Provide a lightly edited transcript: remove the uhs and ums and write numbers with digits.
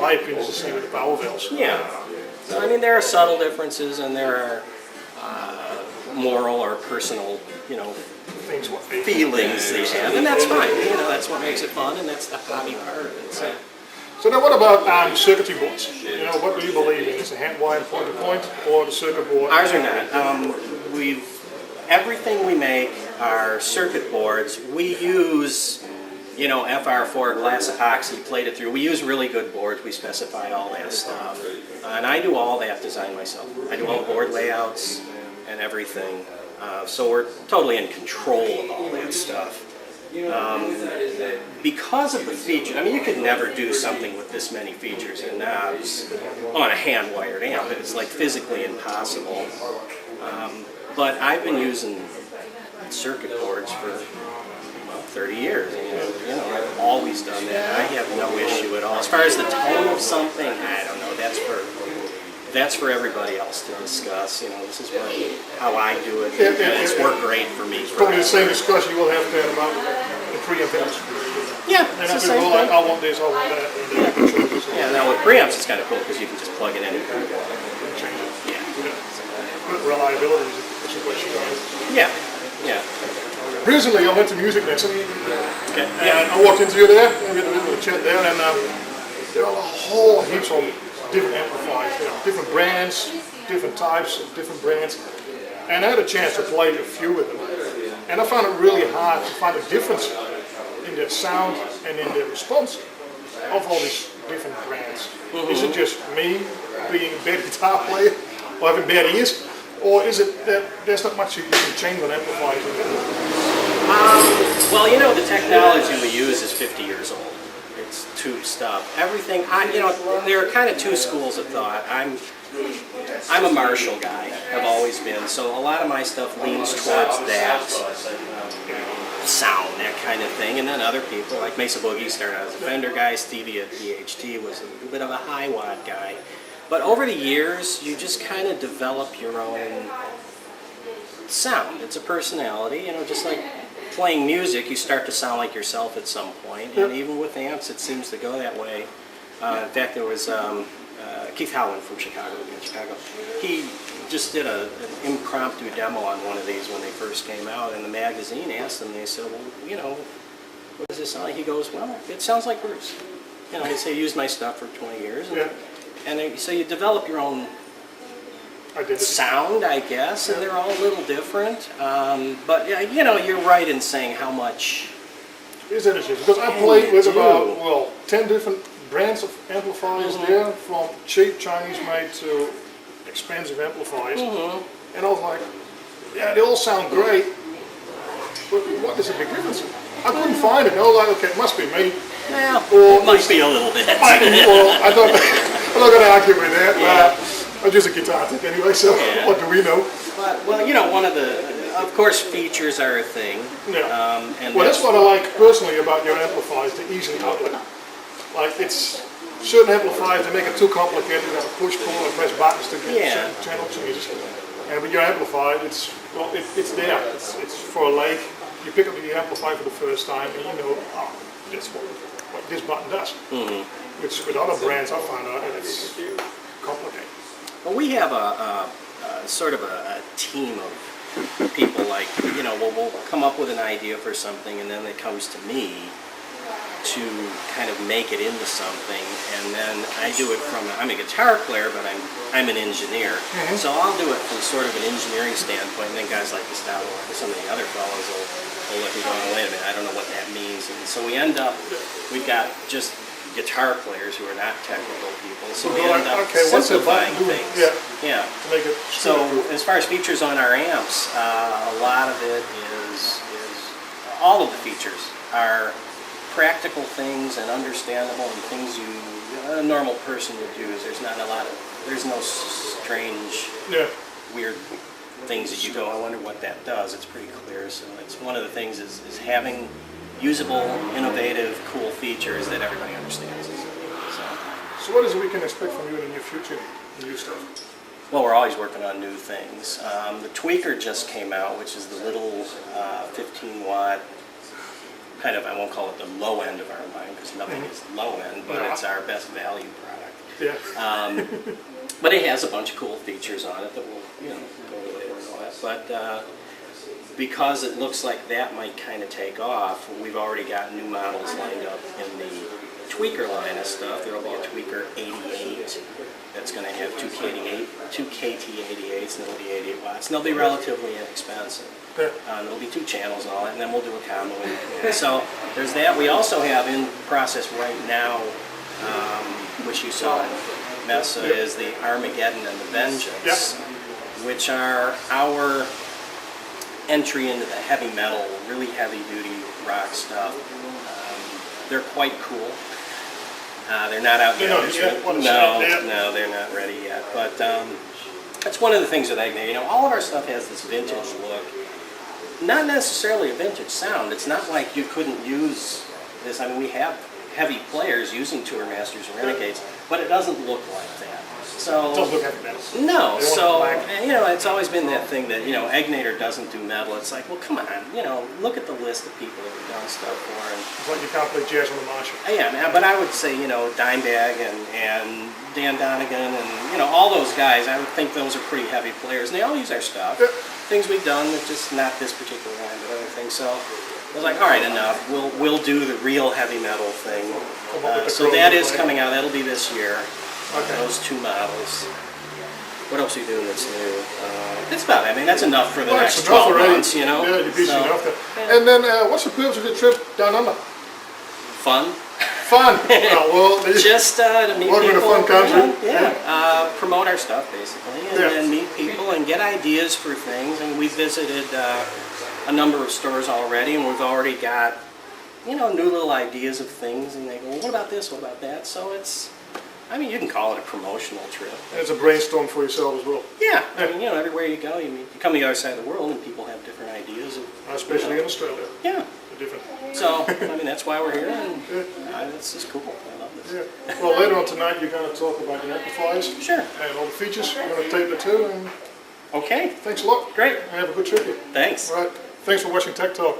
my opinion, is the same with the power valves. Yeah. So, I mean, there are subtle differences, and there are moral or personal, Things what they feelings they have, and that's fine. That's what makes it fun, and that's the hobby part of it. So now what about circuitry boards? What do you believe in? Is it hand wired point-to-point or the circuit board? Ours are not. Everything we make are circuit boards. We use, FR4 glass epoxy, plated through. We use really good boards. We specify all that stuff. And I do all that design myself. I do all the board layouts and everything. So we're totally in control of all that stuff. Because of the feature, I mean, you could never do something with this many features and knobs on a hand-wired amp. It's like physically impossible. But I've been using circuit boards for 30 years. I've always done that. I have no issue at all. As far as the tone of something, I don't know. That's for everybody else to discuss. This is how I do it. And it's worked great for me. Probably the same discussion you will have to have about the preamp valves. Yeah, it's the same thing. I want this, I want that. Yeah, now with preamps it's kind of cool because you can just plug it in and change it. Yeah. Good reliability is a question. Yeah. Yeah. Recently I went to Music Lesson. Okay. And I walked into you there, and we had a little chat there, and there are a whole heaps of different amplifiers, different brands, different types, different brands. And I had a chance to play a few of them. And I found it really hard to find a difference in the sound and in the response of all these different brands. Is it just me being a bad guitar player or having bad ears? Or is it that there's not much you can change on amplifiers? Well, the technology we use is 50 years old. It's tube stuff. Everything, there are kind of two schools of thought. I'm a Marshall guy, have always been, so a lot of my stuff leans towards that sound, that kind of thing, and then other people, like Mesa Boogie started out as a Fender guy, Stevie at BHT was a bit of a high watt guy. But over the years, you just kind of develop your own sound. It's a personality, just like playing music, you start to sound like yourself at some point, and even with amps it seems to go that way. In fact, there was Keith Howland from Chicago. He just did an impromptu demo on one of these when they first came out, and the magazine asked him, they said, well, what does this sound like? He goes, well, it sounds like Bruce. He said, I used my stuff for 20 years. And so you develop your own sound, I guess, and they're all a little different. But you're right in saying how much. Is it interesting? Because I played with about 10 different brands of amplifiers there, from cheap Chinese made to expensive amplifiers, and I was like, yeah, they all sound great, but what is the big difference? I couldn't find it. I was like, okay, it must be me. Yeah, it might be a little bit. Well, I'm not going to argue with that. I'm just a guitar tech anyway, so what do we know? But, one of of course, features are a thing. Yeah. That's what I like personally about your amplifiers, the easy outlet. Like, it's certain amplifiers, they make it too complicated. You got to push, pull, and press buttons to get certain channel changes. And with your amplifier, it's there. It's for a lake. You pick up the amplifier for the first time, and that's what this button does. Which with other brands, I find out it's complicated. Well, we have a sort of a team of people. Like, we'll come up with an idea for something, and then it comes to me to kind of make it into something, and then I do it I'm a guitar player, but I'm an engineer, so I'll do it from sort of an engineering standpoint, and then guys like Gustavo or some of the other fellows will look and go, oh, wait a minute, I don't know what that means, and so we've got just guitar players who are not technical people, so we end up simplifying things. Yeah. So as far as features on our amps, a lot of it is all of the features are practical things and understandable and things a normal person would do. There's no strange, weird things that you go, I wonder what that does. It's pretty clear. So it's one of the things is having usable, innovative, cool features that everybody understands. So what is it we can expect from you in the near future, new stuff? Well, we're always working on new things. The Tweaker just came out, which is the little 15 watt, kind of, I won't call it the low end of our line, because nothing is low end, but it's our best value product. Yeah. But it has a bunch of cool features on it that we'll, go over later and all that. But because it looks like that might kind of take off, we've already got new models lined up in the tweaker line of stuff. There'll be a tweaker 88 that's going to have two KT88s and it'll be 88 watts. And they'll be relatively inexpensive. There'll be 2 channels and all that, and then we'll do a combo in between. So there's that. We also have in process right now, which you saw in Mesa, is the Armageddon and the Vengeance, which are our entry into the heavy metal, really heavy duty rock stuff. They're quite cool. They're not out yet. No, they're not ready yet. But that's one of the things with Egnater. All of our stuff has this vintage look. Not necessarily a vintage sound. It's not like you couldn't use this. I mean, we have heavy players using Tour Masters and Renegades, but it doesn't look like that. So It doesn't look heavy metal. no, so it's always been that thing that Egnater doesn't do metal. It's like, well, come on, look at the list of people that we've done stuff for, and It's like you can't play jazz on the Marshall. yeah, but I would say Dimebag and Dan Donegan and all those guys. I would think those are pretty heavy players, and they all use our stuff. Things we've done, but just not this particular line, but other things. So I was like, all right, enough. We'll do the real heavy metal thing. So that is coming out. That'll be this year. Those 2 models. What else are you doing that's new? That's about it. I mean, that's enough for the next 12 months, Yeah, you're busy enough. And then, what's the purpose of your trip down under? Fun. Fun. Just to meet welcome people. to fun country. Promote our stuff basically, and meet people and get ideas for things. And we visited a number of stores already, and we've already got new little ideas of things. And they go, well, what about this? What about that? So it's. I mean, you can call it a promotional trip. And it's a brainstorm for yourself as well. Yeah, I mean, everywhere you go, you come to the other side of the world, and people have different ideas. Especially in Australia. Yeah. They're different. So, I mean, that's why we're here, and it's just cool. I love this. Yeah. Well, later on tonight, you're going to talk about your amplifiers. Sure. And all the features. We're going to tape the 2. And okay. thanks a lot. Great. And have a good trip here. Thanks. All right. Thanks for watching Tech Talk.